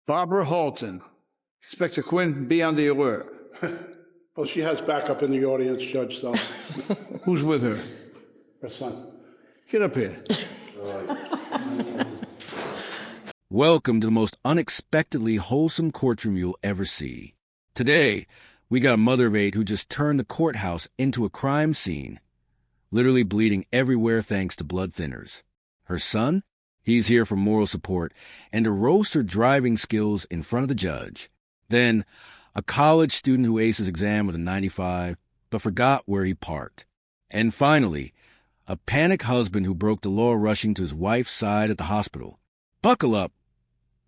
Barbara Halton. Inspector Quinn, be on the alert. Well, she has backup in the audience, Judge, so. Who's with her? Her son. Get up here. Welcome to the most unexpectedly wholesome courtroom you'll ever see. Today, we got a mother of 8 who just turned the courthouse into a crime scene, literally bleeding everywhere thanks to blood thinners. Her son? He's here for moral support and to roast her driving skills in front of the judge. Then, a college student who aced his exam with a 95, but forgot where he parked. And finally, a panicked husband who broke the law rushing to his wife's side at the hospital. Buckle up,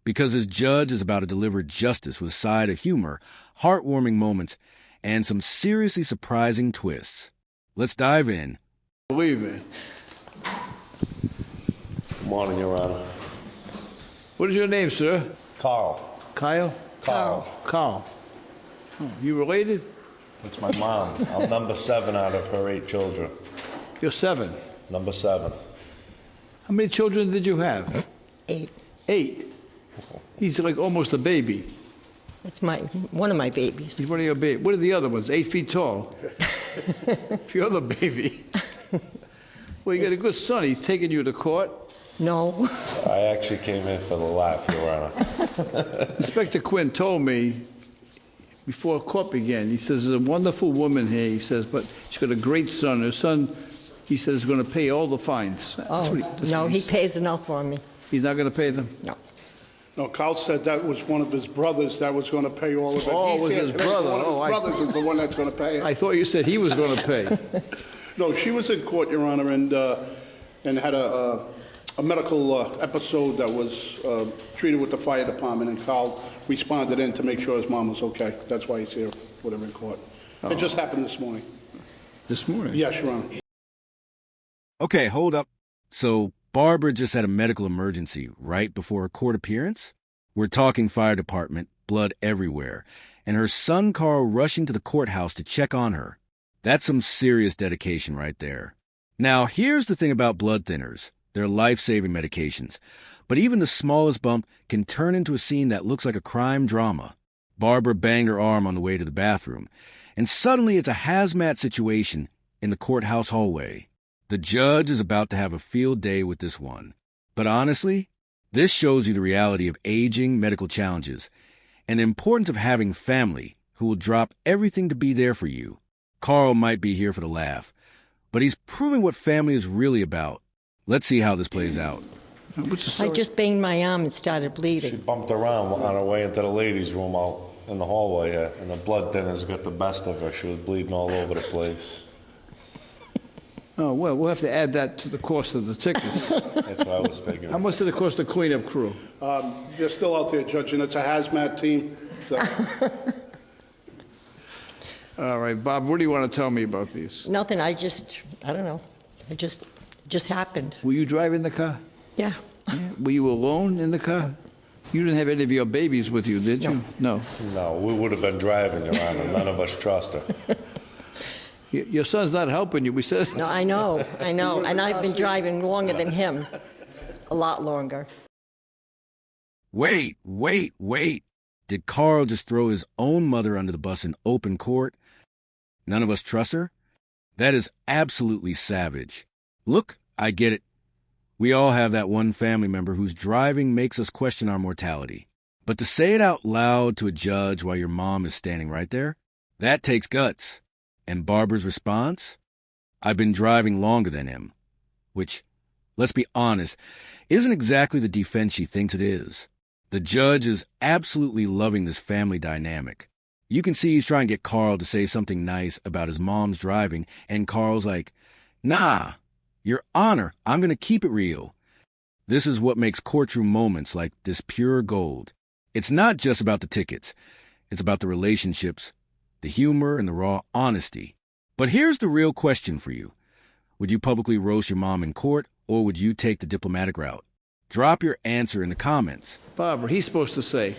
because his judge is about to deliver justice with a side of humor, heartwarming moments, and some seriously surprising twists. Let's dive in. Believe me. Good morning, Your Honor. What is your name, sir? Carl. Kyle? Carl. Carl. Oh, you related? That's my mom. I'm number 7 out of her 8 children. You're 7. Number 7. How many children did you have? 8. 8. He's like almost a baby. That's one of my babies. He's one of your babies. What are the other ones? 8 feet tall. Your other baby. Well, you got a good son. He's taking you to court. No. I actually came here for the laugh, Your Honor. Inspector Quinn told me before court began, he says, there's a wonderful woman here, he says, but she's got a great son. Her son, he says, is going to pay all the fines. No, he pays enough for me. He's not going to pay them? No. No, Carl said that was one of his brothers that was going to pay all of it. Oh, it was He said his that brother. One of his Oh, brothers is the one that's going to pay it. I thought you said he was going to pay. No, she was in court, Your Honor, and had a medical episode that was treated with the fire department, and Carl responded in to make sure his mom was okay. That's why he's here with her in court. It just happened this morning. This morning? Yes, Your Honor. Okay, hold up. So, Barbara just had a medical emergency right before her court appearance? We're talking fire department, blood everywhere, and her son Carl rushing to the courthouse to check on her. That's some serious dedication right there. Now, here's the thing about blood thinners. They're life-saving medications. But even the smallest bump can turn into a scene that looks like a crime drama. Barbara banged her arm on the way to the bathroom, and suddenly it's a hazmat situation in the courthouse hallway. The judge is about to have a field day with this one. But honestly, this shows you the reality of aging medical challenges and the importance of having family who will drop everything to be there for you. Carl might be here for the laugh, but he's proving what family is really about. Let's see how this plays out. What's the story? I just banged my arm and started She bleeding. bumped around on her way into the ladies' room out in the hallway here, and the blood thinners got the best of her. She was bleeding all over the place. Oh, well, we'll have to add that to the cost of the tickets. That's what I was figuring. How much did it cost the cleanup crew? They're still out there, Judge, and it's a hazmat team. So. All right, Bob, what do you want to tell me about these? Nothing, I don't know. It just happened. Were you driving the car? Yeah. Were you alone in the car? You didn't have any of your babies with you, did you? No. No, we would have been driving, Your Honor. None of us trust her. Your son's not helping you, we said. No, I know. And I've been driving longer than him. A lot longer. Wait. Did Carl just throw his own mother under the bus in open court? None of us trust her? That is absolutely savage. Look, I get it. We all have that one family member whose driving makes us question our mortality. But to say it out loud to a judge while your mom is standing right there, that takes guts. And Barbara's response? I've been driving longer than him. Which, let's be honest, isn't exactly the defense she thinks it is. The judge is absolutely loving this family dynamic. You can see he's trying to get Carl to say something nice about his mom's driving, and Carl's like, nah, Your Honor, I'm going to keep it real. This is what makes courtroom moments like this pure gold. It's not just about the tickets. It's about the relationships, the humor, and the raw honesty. But here's the real question for you. Would you publicly roast your mom in court, or would you take the diplomatic route? Drop your answer in the comments. Barbara, he's supposed to say,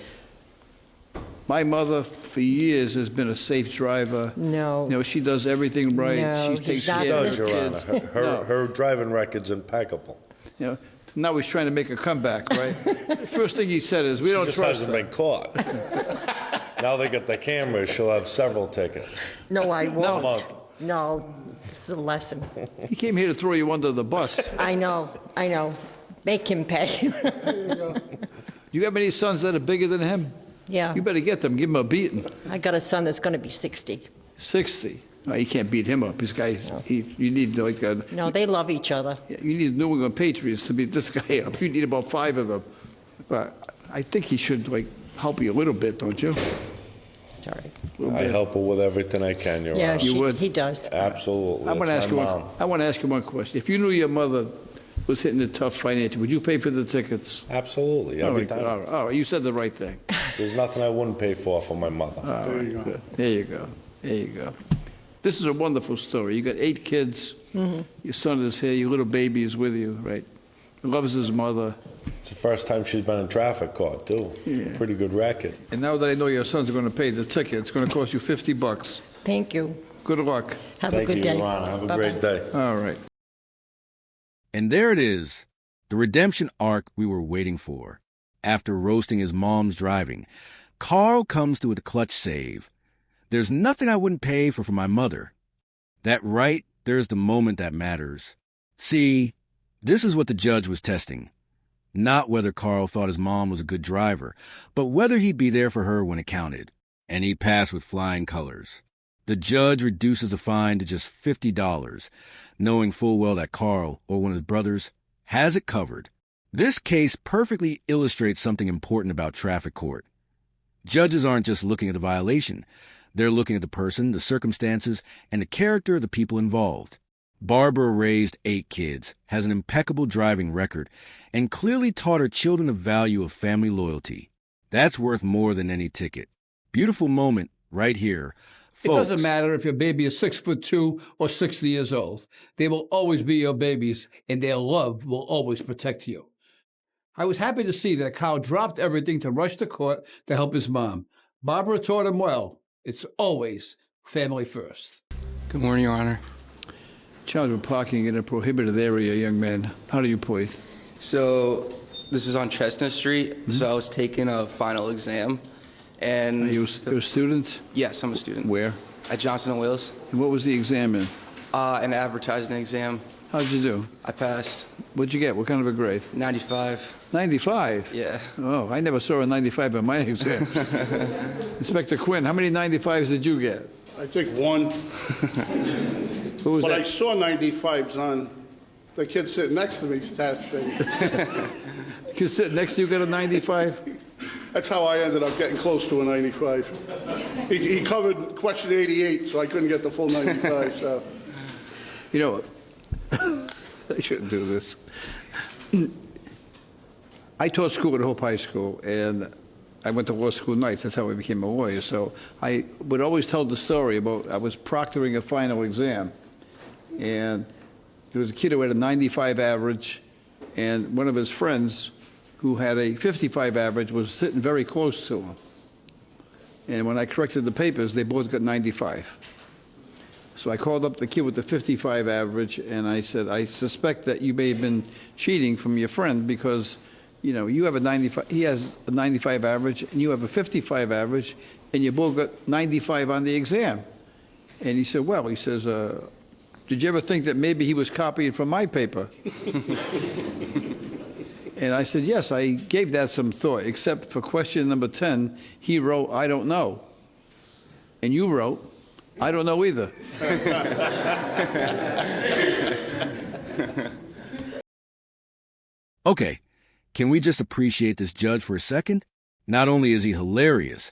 my mother for years has been a safe driver. No. You know, she does everything right. No, she he's takes not care of Does, her Your kids. Honor. No. Her driving record's impeccable. You know, Now he's trying to make a comeback, right? First thing he said is, we She don't just trust hasn't him. been caught. Now they get the cameras, she'll have several tickets. No, I A won't. month. No, it's a lesson. He came here to throw you under the bus. I know. Make him pay. You have any sons that are bigger than him? Yeah. You better get them, give him a beating. I got a son that's going to be 60. 60. Oh, you can't beat him up. This guy's, you need like No, they love each other. you need New England Patriots to beat this guy up. You need about 5 of them. But I think he should like help you a little bit, don't you? Sorry. I help her with everything I can, Your Yeah, Honor. You would? he does. Absolutely. I want to It's ask my you mom. I want to ask you one question. If you knew your mother was hitting it tough financially, would you pay for the tickets? Absolutely, All every right, time. all right, you said the right thing. There's nothing I wouldn't pay for my mother. There you go. Good. There you go. There you go. This is a wonderful story. You got 8 kids. Your son is here. Your little baby is with you, right? Loves his mother. It's the first time she's been in traffic court, too. Yeah. Pretty good record. And now that I know your son's going to pay the ticket, it's going to cost you $50. Thank you. Good luck. Have Thank a good you, day. Your Honor. Have a Bye-bye. great day. All right. And there it is, the redemption arc we were waiting for. After roasting his mom's driving, Carl comes to a clutch save. There's nothing I wouldn't pay for my mother. That right there's the moment that matters. See, this is what the judge was testing. Not whether Carl thought his mom was a good driver, but whether he'd be there for her when it counted. And he passed with flying colors. The judge reduces the fine to just $50, knowing full well that Carl, or one of his brothers, has it covered. This case perfectly illustrates something important about traffic court. Judges aren't just looking at the violation. They're looking at the person, the circumstances, and the character of the people involved. Barbara raised 8 kids, has an impeccable driving record, and clearly taught her children the value of family loyalty. That's worth more than any ticket. Beautiful moment right here. It Folks, doesn't matter if your baby is 6'2" or 60 years old. They will always be your babies, and their love will always protect you. I was happy to see that Kyle dropped everything to rush to court to help his mom. Barbara taught him well. It's always family first. Good morning, Your Honor. Charged with parking in a prohibited area, young man. How do you plead? So this is on Chestnut Street. So I was taking a final exam, and Are you a student? yes, I'm a student Where? at Johnson & Wales. And what was the exam in? An advertising exam. How'd you do? I passed What'd you get? What kind of a grade? 95. 95? Yeah. Oh, I never saw a 95 in my exam. Inspector Quinn, how many 95s did you get? I think one, Who was but I that? saw 95s on the kid sitting next to me's testing. Kid sitting next to you got a 95? That's how I ended up getting close to a 95. He covered question 88, so I couldn't get the full 95, so. You know, I shouldn't do this. I taught school at Hope High School, and I went to law school nights. That's how I became a lawyer. So I would always tell the story about I was proctoring a final exam, and there was a kid who had a 95 average, and one of his friends who had a 55 average was sitting very close to him. And when I corrected the papers, they both got 95. So I called up the kid with the 55 average, and I said, I suspect that you may have been cheating from your friend because, you know, you have a 95, he has a 95 average, and you have a 55 average, and you both got 95 on the exam. And he said, well, he says, did you ever think that maybe he was copying from my paper? And I said, yes, I gave that some thought, except for question number 10, he wrote, I don't know. And you wrote, I don't know either. Okay, can we just appreciate this judge for a second? Not only is he hilarious,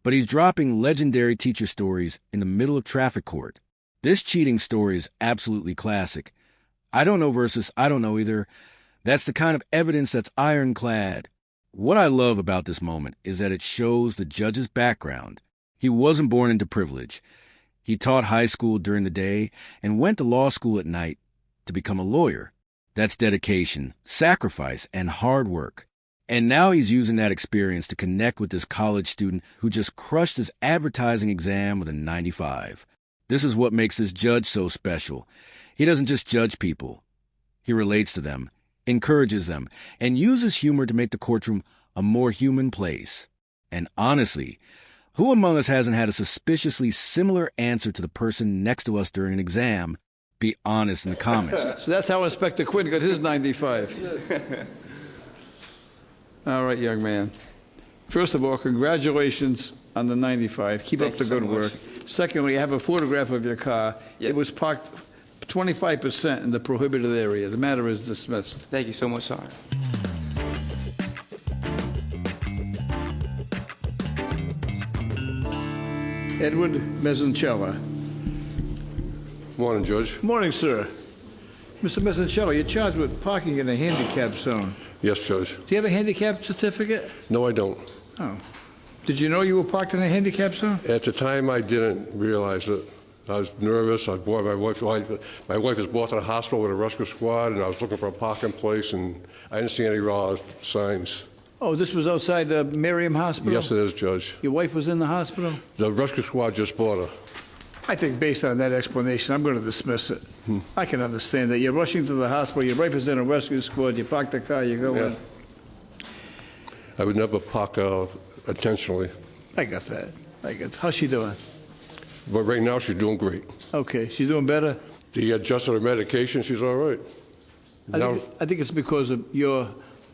but he's dropping legendary teacher stories in the middle of traffic court. This cheating story is absolutely classic. I don't know versus I don't know either. That's the kind of evidence that's ironclad. What I love about this moment is that it shows the judge's background. He wasn't born into privilege. He taught high school during the day and went to law school at night to become a lawyer. That's dedication, sacrifice, and hard work. And now he's using that experience to connect with this college student who just crushed his advertising exam with a 95. This is what makes this judge so special. He doesn't just judge people. He relates to them. encourages them, and uses humor to make the courtroom a more human place. And honestly, who among us hasn't had a suspiciously similar answer to the person next to us during an exam? Be honest in the comments. So that's how Inspector Quinn got his 95. All right, young man. First of all, congratulations on the 95. Keep up the good work. Secondly, I have a photograph of your car. Yep. It was parked 25% in the prohibited area. The matter is dismissed. Thank you so much, sir. Edward Mezzancella. Morning, Judge. Morning, sir. Mr. Mezzancella, you're charged with parking in a handicap zone. Yes, Judge. Do you have a handicap certificate? No, I don't. Oh. Did you know you were parked in a handicap zone? At the time, I didn't realize it. I was nervous. I brought my wife. My wife was brought to the hospital with a rescue squad, and I was looking for a parking place, and I didn't see any raw signs. Oh, this was outside the Miriam Hospital? Yes, it is, Judge. Your wife was in the hospital? The rescue squad just bought her. I think based on that explanation, I'm going to dismiss it. I can understand that. You're rushing to the hospital, your wife is in a rescue squad, you park the car, you go in. I would never park intentionally. I got that. How's she doing? But right now, she's doing great. Okay, she's doing better? They adjusted her medication. She's all right. Now, I think it's because of your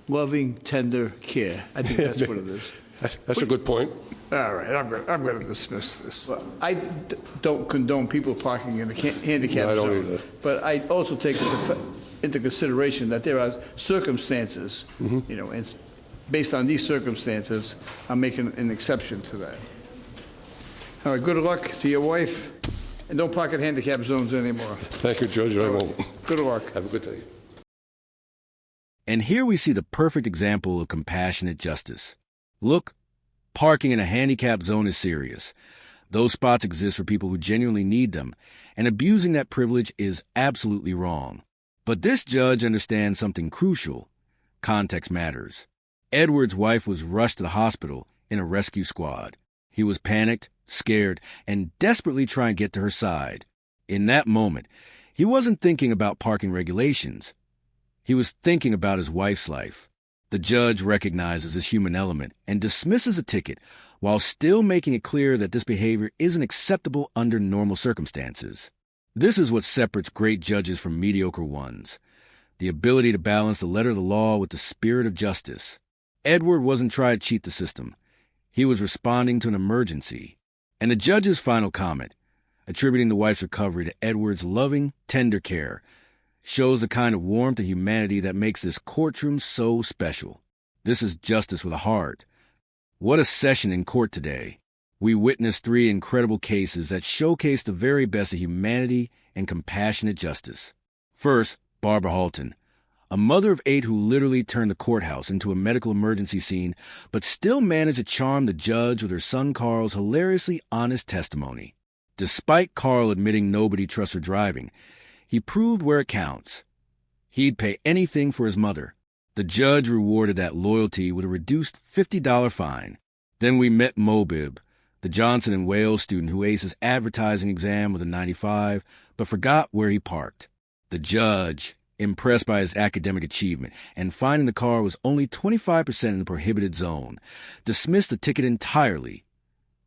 loving, tender care. I think that's what it is. that's a good point. All right, I'm going to dismiss this. I don't condone people parking in a handicap No, I don't zone. either. But I also take into consideration that there are circumstances, and based on these circumstances, I'm making an exception to that. All right, good luck to your wife, and don't park at handicap zones anymore. Thank you, Judge. I won't. Good luck. Have a good day. And here we see the perfect example of compassionate justice. Look, parking in a handicap zone is serious. Those spots exist for people who genuinely need them, and abusing that privilege is absolutely wrong. But this judge understands something crucial. Context matters. Edward's wife was rushed to the hospital in a rescue squad. He was panicked, scared, and desperately trying to get to her side. In that moment, he wasn't thinking about parking regulations. He was thinking about his wife's life. The judge recognizes this human element and dismisses a ticket while still making it clear that this behavior isn't acceptable under normal circumstances. This is what separates great judges from mediocre ones: the ability to balance the letter of the law with the spirit of justice. Edward wasn't trying to cheat the system. He was responding to an emergency. And the judge's final comment, attributing the wife's recovery to Edward's loving, tender care, shows the kind of warmth and humanity that makes this courtroom so special. This is justice with a heart. What a session in court today. We witnessed 3 incredible cases that showcase the very best of humanity and compassionate justice. First, Barbara Halton, a mother of 8 who literally turned the courthouse into a medical emergency scene, but still managed to charm the judge with her son Carl's hilariously honest testimony. Despite Carl admitting nobody trusts her driving, he proved where it counts. He'd pay anything for his mother. The judge rewarded that loyalty with a reduced $50 fine. Then we met Mobib, the Johnson and Wales student who aced his advertising exam with a 95, but forgot where he parked. The judge, impressed by his academic achievement and finding the car was only 25% in the prohibited zone, dismissed the ticket entirely.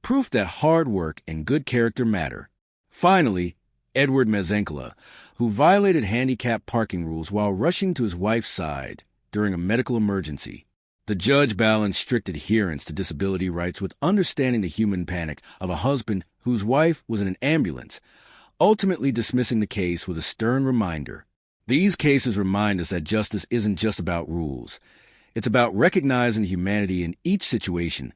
Proof that hard work and good character matter. Finally, Edward Mezzancella, who violated handicap parking rules while rushing to his wife's side during a medical emergency. The judge balanced strict adherence to disability rights with understanding the human panic of a husband whose wife was in an ambulance, ultimately dismissing the case with a stern reminder. These cases remind us that justice isn't just about rules. It's about recognizing the humanity in each situation,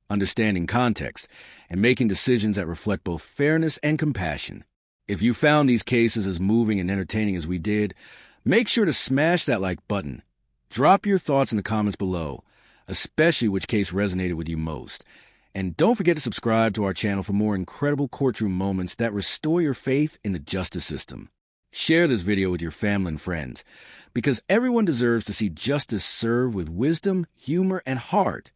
understanding context, and making decisions that reflect both fairness and compassion. If you found these cases as moving and entertaining as we did, make sure to smash that like button. Drop your thoughts in the comments below, especially which case resonated with you most. And don't forget to subscribe to our channel for more incredible courtroom moments that restore your faith in the justice system. Share this video with your family and friends, because everyone deserves to see justice served with wisdom, humor, and heart.